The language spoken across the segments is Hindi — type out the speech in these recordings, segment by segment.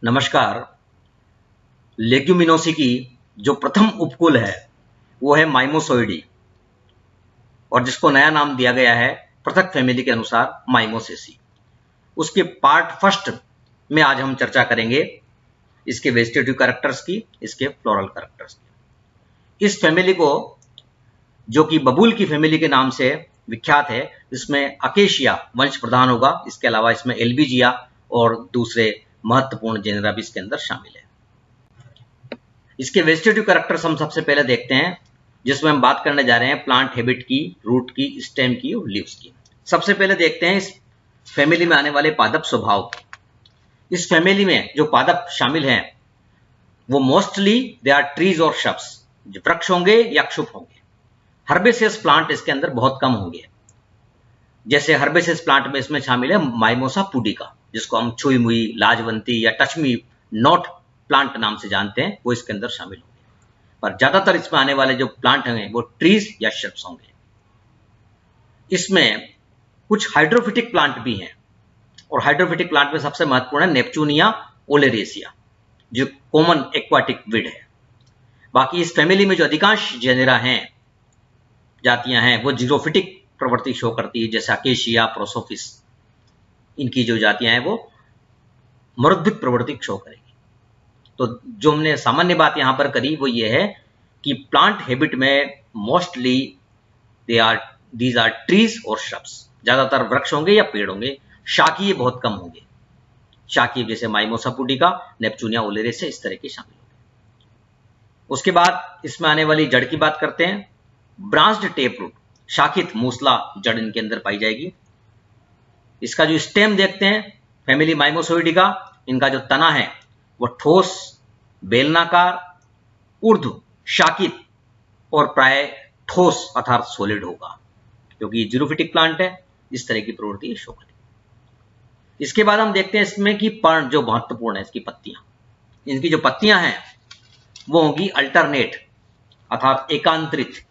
नमस्कार। लेग्यूमिनोसी की जो प्रथम उपकुल है वो है माइमोसोइडी और जिसको नया नाम दिया गया है पृथक फैमिली के अनुसार माइमोसेसी। उसके पार्ट फर्स्ट में आज हम चर्चा करेंगे इसके वेजिटेटिव कैरेक्टर्स की, इसके फ्लोरल कैरेक्टर्स की। इस फैमिली को जो कि बबूल की फैमिली के नाम से विख्यात है, इसमें अकेशिया वंश प्रधान होगा। इसके अलावा इसमें एल्बिजिया और दूसरे महत्वपूर्ण जेनरा भी इसके अंदर शामिल है। इसके वेजिटेटिव कैरेक्टर्स हम सबसे पहले देखते हैं, जिसमें हम बात करने जा रहे हैं प्लांट हैबिट की, रूट की, स्टेम की और लीव्स की। सबसे पहले देखते हैं इस फैमिली में आने वाले पादप स्वभाव। इस फैमिली में जो पादप शामिल हैं वो मोस्टली दे आर ट्रीज और शब्स, वृक्ष होंगे या क्षुप होंगे। हर्बेसियस प्लांट इसके अंदर बहुत कम होंगे। जैसे हर्बेसियस प्लांट में इसमें शामिल है माइमोसा पुडिका, जिसको हम छुई मुई, लाजवंती या टच मी नॉट प्लांट नाम से जानते हैं, वो इसके अंदर शामिल होंगे। पर ज्यादातर इसमें आने वाले जो प्लांट होंगे वो ट्रीज या श्रब्स होंगे। इसमें कुछ हाइड्रोफिटिक प्लांट भी हैं और हाइड्रोफिटिक प्लांट में सबसे महत्वपूर्ण है नेपचूनिया ओलेरेसिया, जो कॉमन एक्वाटिक वीड है। बाकी इस फैमिली में जो अधिकांश जेनेरा हैं, जातियां हैं, वो जीरोफिटिक प्रवृत्ति शो करती है, जैसे अकेशिया, प्रोसोफिस। इनकी जो जातियां हैं वो मरुद्भिक प्रवृत्ति शो करेगी। तो जो हमने सामान्य बात यहां पर करी वो ये है कि प्लांट हैबिट में मोस्टली दीज आर ट्रीज और श्रब्स। ज्यादातर वृक्ष होंगे या पेड़ होंगे। शाकीय बहुत कम होंगे। शाकीय जैसे माइमोसा पुडिका, नेपचूनिया ओलेरेसिया, इस तरह के शामिल होंगे। उसके बाद इसमें आने वाली जड़ की बात करते हैं। ब्रांच्ड टेप रूट, शाखित मूसला जड़ इनके अंदर पाई जाएगी। इसका जो स्टेम देखते हैं फैमिली माइमोसोइडी का, इनका जो तना है वो ठोस, बेलनाकार, ऊर्ध्व, शाकित और प्राय ठोस अर्थात सॉलिड होगा, क्योंकि जीरोफिटिक प्लांट है। इस तरह की प्रवृत्ति शो करेगी। इसके बाद हम देखते हैं इसमें कि पर्ण जो महत्वपूर्ण है, इसकी पत्तियां, इनकी जो पत्तियां हैं वो होंगी अल्टरनेट अर्थात एकांतरित,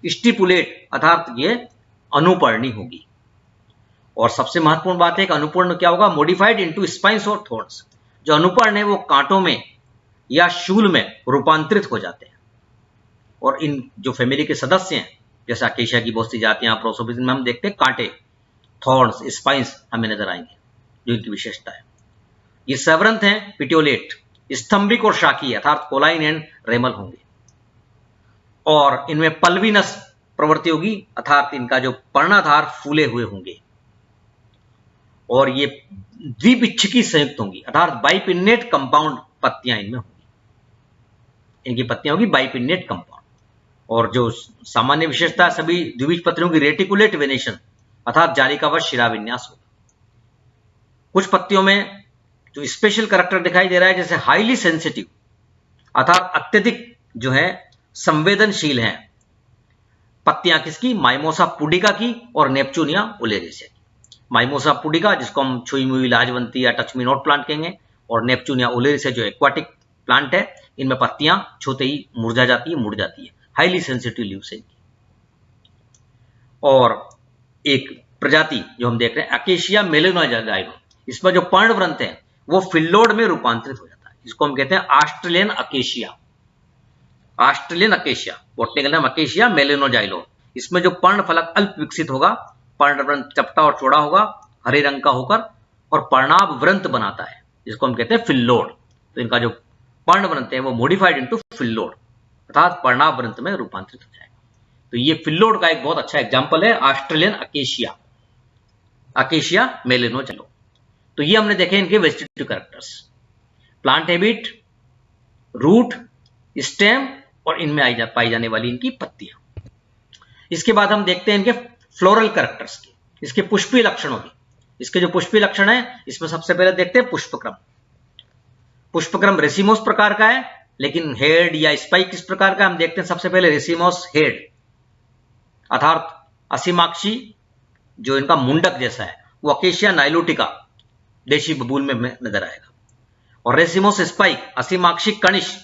स्टिपुलेट अर्थात ये अनुपर्णी होगी। और सबसे महत्वपूर्ण बात है कि अनुपर्ण क्या होगा, मॉडिफाइड इनटू स्पाइन्स और थॉर्न्स। जो अनुपर्ण है वो कांटों में या शूल में रूपांतरित हो जाते हैं। और इन जो फैमिली के सदस्य हैं, जैसे अकेशिया की बहुत सी जातियां, प्रोसोपिस में हम देखते हैं कांटे, थॉर्न्स, स्पाइन्स हमें नजर आएंगे, जो इनकी विशेषता है। ये सेवरंथ हैं, पिटियोलेट, स्तंभिक और शाकी अर्थात कोलाइन एंड रेमल होंगे। और इनमें पल्विनस प्रवृत्ति होगी अर्थात इनका जो पर्णाधार फूले हुए होंगे। और ये द्विपिच्छकी संयुक्त होंगी अर्थात बाइपिन्नेट कंपाउंड पत्तियां इनमें होंगी। इनकी पत्तियां होगी बाइपिन्नेट कंपाउंड। और जो सामान्य विशेषता सभी द्विबीजपत्रियों की रेटिकुलेट वेनेशन अर्थात जालिकावश शिराविन्यास होगा। कुछ पत्तियों में जो स्पेशल कैरेक्टर दिखाई दे रहा है, जैसे हाईली सेंसिटिव अर्थात अत्यधिक जो है संवेदनशील हैं पत्तियां किसकी, माइमोसा पुडिका की और नेपचूनिया ओलेरेसिया की। माइमोसा पुडिका जिसको हम छुई मुई, लाजवंती या टच मी नॉट प्लांट कहेंगे, और नेपचूनिया ओलेरेसिया जो एक्वाटिक प्लांट है, इनमें पत्तियां छूते ही मुरझा जाती है, मुड़ जाती है। हाईली सेंसिटिव लीव्स है इनकी। और एक प्रजाति जो हम देख रहे हैं अकेशिया मेलेनोजाइलम, इसमें जो पर्णवृंत है वो फिल्लोड में रूपांतरित हो जाता है। इसको हम कहते हैं Australian acacia. Australian acacia, botanical नाम अकेशिया मेलेनोजाइलम। इसमें जो पर्ण फलक अल्प विकसित होगा, पर्णवृंत चपटा और चौड़ा होगा, हरे रंग का होकर, और पर्णाभ व्रंत बनाता है, जिसको हम कहते हैं फिल्लोड। तो इनका जो पर्णवृंत है वो मॉडिफाइड इनटू फिल्लोड अर्थात पर्णाभ व्रंत में रूपांतरित हो जाएगा। तो ये फिल्लोड का एक बहुत अच्छा एग्जाम्पल है ऑस्ट्रेलियन अकेशिया, अकेशिया मेलेनोजाइलम। तो ये हमने देखे इनके vegetative characters, plant habit, root, stem और इनमें पाई जाने वाली इनकी पत्तियां। इसके बाद हम देखते हैं इनके फ्लोरल कैरेक्टर्स की, इसके पुष्पीय लक्षणों की। इसके जो पुष्पीय लक्षण है, इसमें सबसे पहले देखते हैं पुष्पक्रम। पुष्पक्रम रेसिमोस प्रकार का है, लेकिन हेड या स्पाइक किस प्रकार का, हम देखते हैं सबसे पहले रेसिमोस हेड अर्थात असीमाक्षी, जो इनका मुंडक जैसा है, वो अकेशिया नाइलोटिका देशी बबूल में नजर आएगा। और रेसिमोस स्पाइक असीमाक्षी कनिश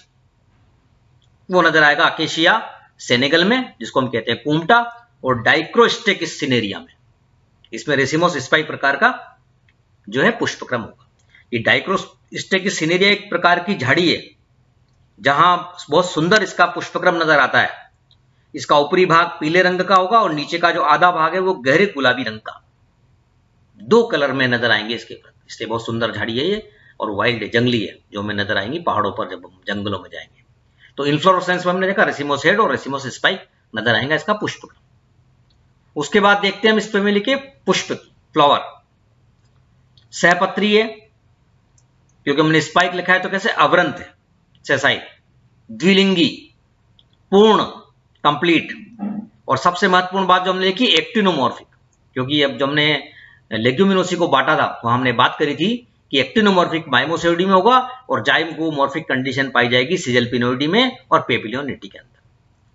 वो नजर आएगा अकेशिया सेनेगल में, जिसको हम कहते हैं कूमटा, और डाइक्रोस्टेक सिनेरिया में। इसमें रेसिमोस स्पाइक प्रकार का जो है पुष्पक्रम होगा। ये डाइक्रोस्टेकिस सिनेरिया एक प्रकार की झाड़ी है जहां बहुत सुंदर इसका पुष्पक्रम नजर आता है। इसका ऊपरी भाग पीले रंग का होगा और नीचे का जो आधा भाग है वो गहरे गुलाबी रंग का, 2 कलर में नजर आएंगे इसके ऊपर। इसलिए बहुत सुंदर झाड़ी है ये और वाइल्ड है, जंगली है, जो हमें नजर आएंगी पहाड़ों पर जब हम जंगलों में जाएंगे। तो इन्फ्लोरेसेंस में हमने देखा रेसिमोस हेड और रेसिमोस स्पाइक नजर आएगा इसका पुष्पक्रम। उसके बाद देखते हैं हम इस फैमिली के पुष्प की, फ्लावर। सहपत्री है, क्योंकि हमने स्पाइक लिखा है तो कैसे अवरंत है, सेसाइल, द्विलिंगी, पूर्ण, कंप्लीट। और सबसे महत्वपूर्ण बात जो हमने देखी एक्टिनोमॉर्फिक, क्योंकि अब जब हमने लेग्यूमिनोसी को बांटा था तो हमने बात करी थी कि एक्टिनोमॉर्फिक माइमोसेरिडी में होगा और जाइगोमॉर्फिक कंडीशन पाई जाएगी सिजलपिनोइडी में और पेपिलियोनिटी के अंदर।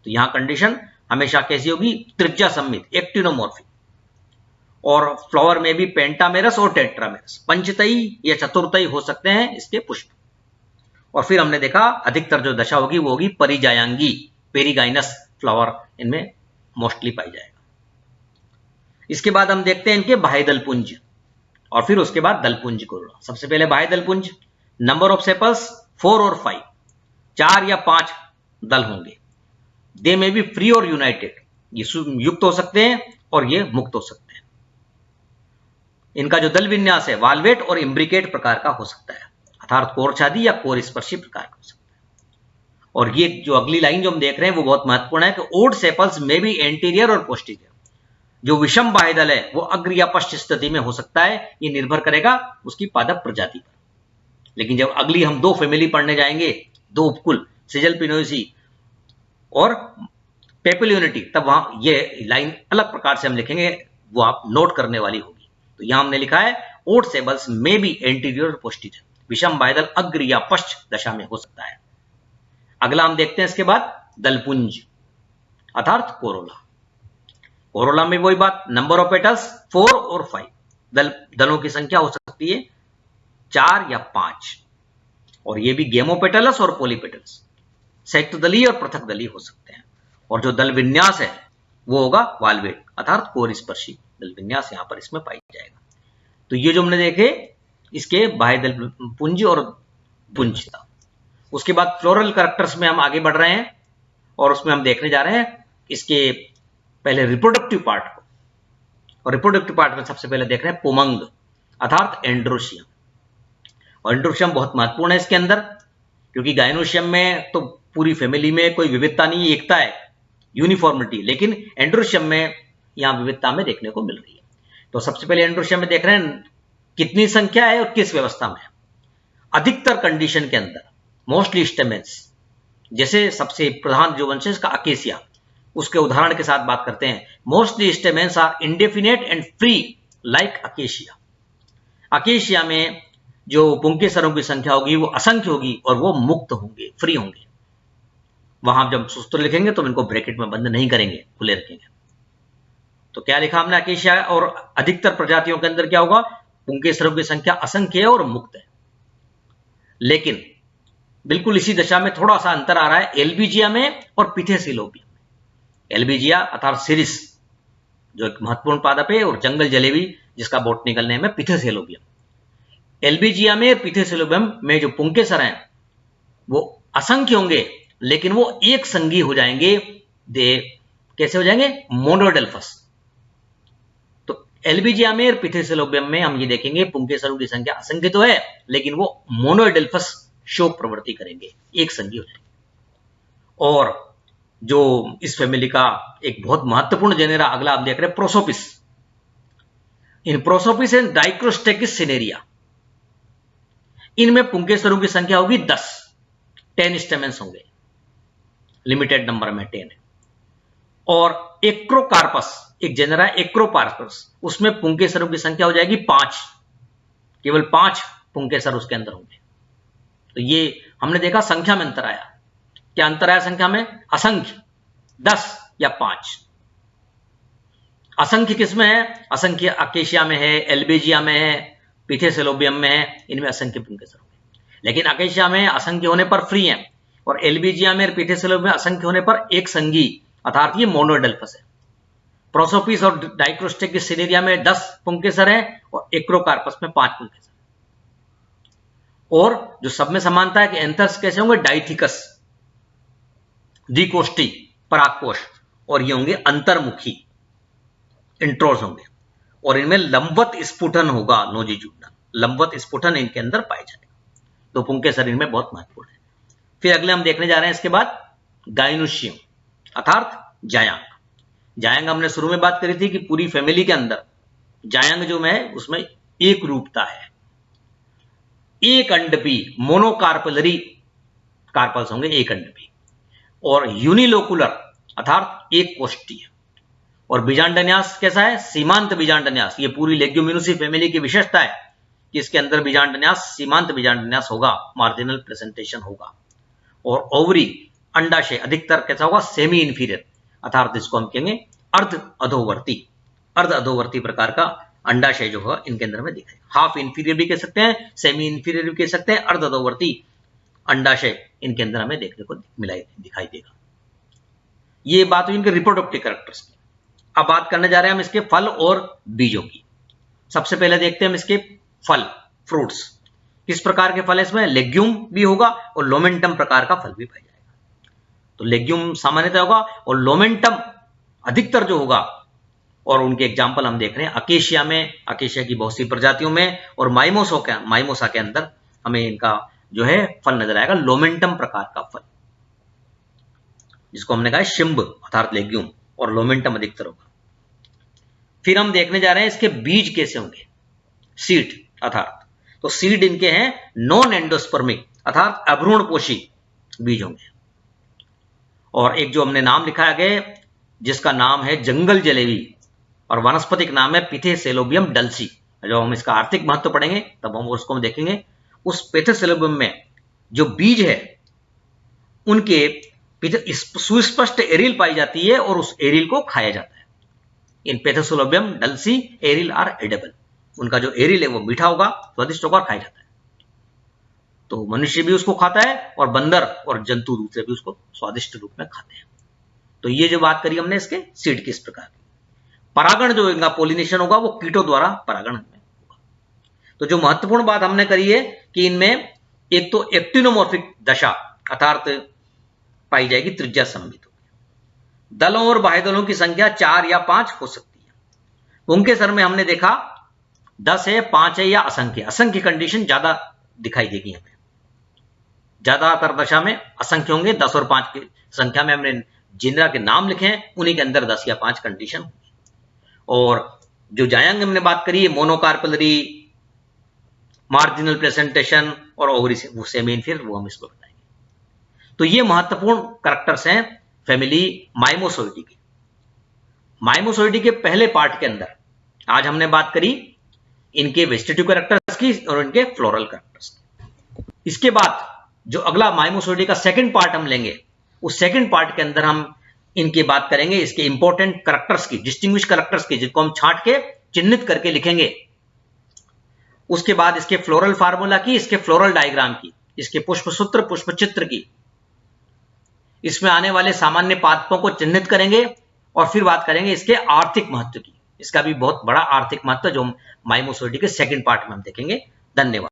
तो यहां कंडीशन हमेशा कैसी होगी, त्रिज्या सम्मित, एक्टिनोमॉर्फिक। और फ्लावर में भी पेंटामेरस और टेट्रामेरस, पंचतई या चतुर्थई हो सकते हैं इसके पुष्प। और फिर हमने देखा अधिकतर जो दशा होगी वो होगी परिजायांगी, पेरिगाइनस फ्लावर इनमें मोस्टली पाई जाएगा। इसके बाद हम देखते हैं इनके बाह्य दलपुंज और फिर उसके बाद दलपुंज को। सबसे पहले बाह्य दलपुंज, नंबर ऑफ सेपल्स 4 और 5, 4 या 5 दल होंगे। दे में भी फ्री और यूनाइटेड, ये युक्त हो सकते हैं और ये मुक्त हो सकते हैं। इनका जो दल विन्यास है वाल्वेट और इम्ब्रिकेट प्रकार का हो सकता है, अर्थात कोरछादी या कोर स्पर्शी प्रकार का हो सकता है। और ये जो अगली लाइन जो हम देख रहे हैं वो बहुत महत्वपूर्ण है कि ओड सेपल्स में भी एंटीरियर और पोस्टीरियर। जो विषम बाह्य दल है वो अग्र या पश्च स्थिति में हो सकता है, ये निर्भर करेगा उसकी पादप प्रजाति पर। लेकिन जब अगली हम 2 फैमिली पढ़ने जाएंगे, 2 उपकुल, सिजलपिनोसी और पेपिलियोनिटी, तब वहां ये लाइन अलग प्रकार से हम लिखेंगे, वो आप नोट करने वाली होगी। तो यहां हमने लिखा है ओड सेपल्स में भी एंटीरियर और पोस्टीरियर, विषम बाह्य दल अग्र या पश्च दशा में हो सकता है। अगला हम देखते हैं इसके बाद दलपुंज अर्थात कोरोला। कोरोला में वही बात, नंबर ऑफ पेटल्स 4 और 5, दलों की संख्या हो सकती है 4 या 5। और ये भी गेमोपेटलस और पॉलीपेटल्स, संयुक्त दलीय और पृथक दलीय हो सकते हैं। और जो दल विन्यास है वो होगा वाल्वेट अर्थात कोर स्पर्शी दल विन्यास यहां पर इसमें पाई जाएगा। तो ये जो हमने देखे इसके बाह्य दल पुंज और पुंज था। उसके बाद फ्लोरल कैरेक्टर्स में हम आगे बढ़ रहे हैं और उसमें हम देखने जा रहे हैं इसके पहले रिप्रोडक्टिव पार्ट को। और रिप्रोडक्टिव पार्ट में सबसे पहले देख रहे हैं पुमंग अर्थात एंड्रोशियम। और एंड्रोशियम बहुत महत्वपूर्ण है इसके अंदर, क्योंकि गायनोशियम में तो पूरी फैमिली में कोई विविधता नहीं, एकता है, यूनिफॉर्मिटी, लेकिन एंड्रोशियम में यहां विविधता में देखने को मिल रही है। तो सबसे पहले एंड्रोशियम में देख रहे हैं कितनी संख्या है और किस व्यवस्था में है। अधिकतर कंडीशन के अंदर मोस्टली स्टेमेंस, जैसे सबसे प्रधान जो वंश है इसका अकेसिया, उसके उदाहरण के साथ बात करते हैं। Mostly stamens are indefinite and free like acacia. Acacia में जो पुंकेसरों की संख्या होगी वो असंख्य होगी और वो मुक्त होंगे, फ्री होंगे। वहां जब सूत्र लिखेंगे तो इनको ब्रैकेट में बंद नहीं करेंगे, खुले रखेंगे। तो क्या लिखा हमने अकेशिया और अधिकतर प्रजातियों के अंदर क्या होगा, पुंकेसरों की संख्या असंख्य है और मुक्त है। लेकिन बिल्कुल इसी दशा में थोड़ा सा अंतर आ रहा है एल्बीजिया में और पिथेसिलोबियम में। एल्बीजिया अर्थात सिरिस जो एक महत्वपूर्ण पादप है और जंगल जलेबी जिसका बोटनिकल नेम है पिथेसिलोबियम। एल्बीजिया में और पिथेसिलोबियम में जो पुंकेसर हैं वो असंख्य होंगे लेकिन वो एक संगी हो जाएंगे। कैसे हो जाएंगे, मोनोडेल्फस। तो एल्बीजिया में और पिथेसिलोबियम में हम ये देखेंगे पुंकेसरों की संख्या असंख्य तो है लेकिन वो मोनोडेल्फस शोक प्रवृत्ति करेंगे, एक संगी हो जाएंगे। और जो इस फैमिली का एक बहुत महत्वपूर्ण जेनेरा अगला आप देख रहे हैं प्रोसोपिस। इन प्रोसोपिस एंड डाइक्रोस्टेकिस सिनेरिया, इनमें पुंकेसरों की संख्या होगी 10 स्टेमेंस होंगे, लिमिटेड नंबर में 10 है। और एक्रोकार्पस एक जेनेरा एक्रोकार्पस, उसमें पुंकेसरों की संख्या हो जाएगी 5, केवल 5 पुंकेसर उसके अंदर होंगे। तो ये हमने देखा संख्या में अंतर आया। क्या अंतर आया संख्या में, असंख्य 10 या 5। असंख्य किसमें है, असंख्य अकेशिया में है, एल्बीजिया में है, पिथेसिलोबियम में है, इनमें असंख्य पुंकेसर होंगे। लेकिन अकेशिया में असंख्य होने पर फ्री है और एल्बीजिया में और पिथेसिलोबियम में असंख्य होने पर एक संगी अर्थात ये मोनोडेल्फस है। प्रोसोपिस और डाइक्रोस्टेकिस सिनेरिया में 10 पुंकेसर हैं और एक्रोकार्पस में 5 पुंकेसर। और जो सब में समानता है कि एंथर्स कैसे होंगे, डाइथिकस, द्विकोष्ठी, परागकोश, और ये होंगे अंतर्मुखी, इंट्रोज होंगे, और इनमें लंबवत स्फुटन होगा, नोजिजूडनल, लंबवत स्फुटन इनके अंदर पाया जाएगा। तो पुंके शरीर में बहुत महत्वपूर्ण है। फिर अगले हम देखने जा रहे हैं इसके बाद गाइनोशियम अर्थात जायांग। जायांग हमने शुरू में बात करी थी कि पूरी फैमिली के अंदर जायांग जो है उसमें एक रूपता है, एक अंडपी, मोनोकार्पलरी कार्पल्स होंगे, एक अंडपी, और यूनिलोकुलर अर्थात एक कोष्ठीय, और बीजांडन्यास कैसा है, सीमांत बीजांडन्यास। ये पूरी लेग्यूमिनोसी फैमिली की विशेषता है कि इसके अंदर बीजांडन्यास सीमांत बीजांडन्यास होगा, मार्जिनल प्रेजेंटेशन होगा, और ओवरी अंडाशय अधिकतर कैसा होगा, सेमी इंफीरियर अर्थात इसको हम कहेंगे अर्ध अधोवर्ती प्रकार का अंडाशय जो है इनके अंदर में दिखाई, हाफ इंफीरियर भी कह सकते हैं, सेमी इंफीरियर भी कह सकते हैं, अर्ध अधोवर्ती अंडाशय इनके अंदर हमें देखने को दिखाई देगा। ये बात हुई इनके रिप्रोडक्टिव कैरेक्टर्स की। अब बात करने जा रहे हैं हम इसके फल और बीजों की। सबसे पहले देखते हैं हम इसके फल, फ्रूट्स, किस प्रकार के फल है इसमें, लेग्यूम भी होगा और लोमेंटम प्रकार का फल भी पाया जाएगा। तो लेग्यूम सामान्यतः होगा और लोमेंटम अधिकतर जो होगा, और उनके एग्जाम्पल हम देख रहे हैं अकेशिया में, अकेशिया की बहुत सी प्रजातियों में, और माइमोसा के अंदर हमें इनका जो है फल नजर आएगा, लोमेंटम प्रकार का फल, जिसको हमने कहा शिंब अर्थात लेग्यूम, और लोमेंटम अधिकतर होगा। फिर हम देखने जा रहे हैं इसके बीज कैसे होंगे, सीड अर्थात, तो सीड इनके हैं नॉन एंडोस्पर्मिक अर्थात अभ्रूणपोषी बीज होंगे। और एक जो हमने नाम लिखा है जिसका नाम है जंगल जलेबी, और वनस्पतिक नाम है पिथेसेलोबियम डल्सी। जब हम इसका आर्थिक महत्व पढ़ेंगे तब हम उसको देखेंगे। उस पिथेसेलोबियम में जो बीज है उनके सुस्पष्ट एरिल पाई जाती है और उस एरिल को खाया जाता है। इन पिथेसेलोबियम डल्सी एरिल आर एडेबल, उनका जो एरिल है वो मीठा होगा, स्वादिष्ट होगा और खाया जाता है। तो मनुष्य भी उसको खाता है और बंदर और जंतु दूसरे भी उसको स्वादिष्ट रूप में खाते हैं। तो ये जो बात करी हमने इसके सीड किस प्रकार की। परागण जो इनका पोलिनेशन होगा वो कीटों द्वारा परागण में होगा। तो जो महत्वपूर्ण बात हमने करी है कि इनमें एक तो एक्टिनोमॉर्फिक दशा अर्थात पाई जाएगी, त्रिज्या सममित होगी। दलों और बाह्य दलों की संख्या 4 या 5 हो सकती है। उनके सर में हमने देखा 10 है, 5 है या असंख्य। असंख्य कंडीशन ज्यादा दिखाई देगी हमें, ज्यादातर दशा में असंख्य होंगे। 10 और 5 की संख्या में हमने जिनरा के नाम लिखे हैं, उन्हीं के अंदर 10 या 5 कंडीशन होंगी। और जो जायांग हमने बात करी है मोनोकार्पलरी, मार्जिनल प्रेजेंटेशन और ओवरी वो सेमी इंफीरियर, वो हम इसको बताएंगे। तो ये महत्वपूर्ण कैरेक्टर्स हैं फैमिली माइमोसोइडी के। माइमोसोइडी के पहले पार्ट के अंदर आज हमने बात करी इनके वेजिटेटिव कैरेक्टर्स की और इनके फ्लोरल कैरेक्टर्स की। इसके बाद जो अगला माइमोसोइडी का सेकंड पार्ट हम लेंगे, उस सेकंड पार्ट के अंदर हम इनकी बात करेंगे इसके इंपॉर्टेंट कैरेक्टर्स की, डिस्टिंग्विश कैरेक्टर्स की, जिनको हम छांट के चिन्हित करके लिखेंगे। उसके बाद इसके फ्लोरल फार्मूला की, इसके फ्लोरल डायग्राम की, इसके पुष्प सूत्र, पुष्प चित्र की, इसमें आने वाले सामान्य पादपों को चिन्हित करेंगे, और फिर बात करेंगे इसके आर्थिक महत्व की। इसका भी बहुत बड़ा आर्थिक महत्व जो माइमोसोइडी के सेकंड पार्ट में हम देखेंगे। धन्यवाद।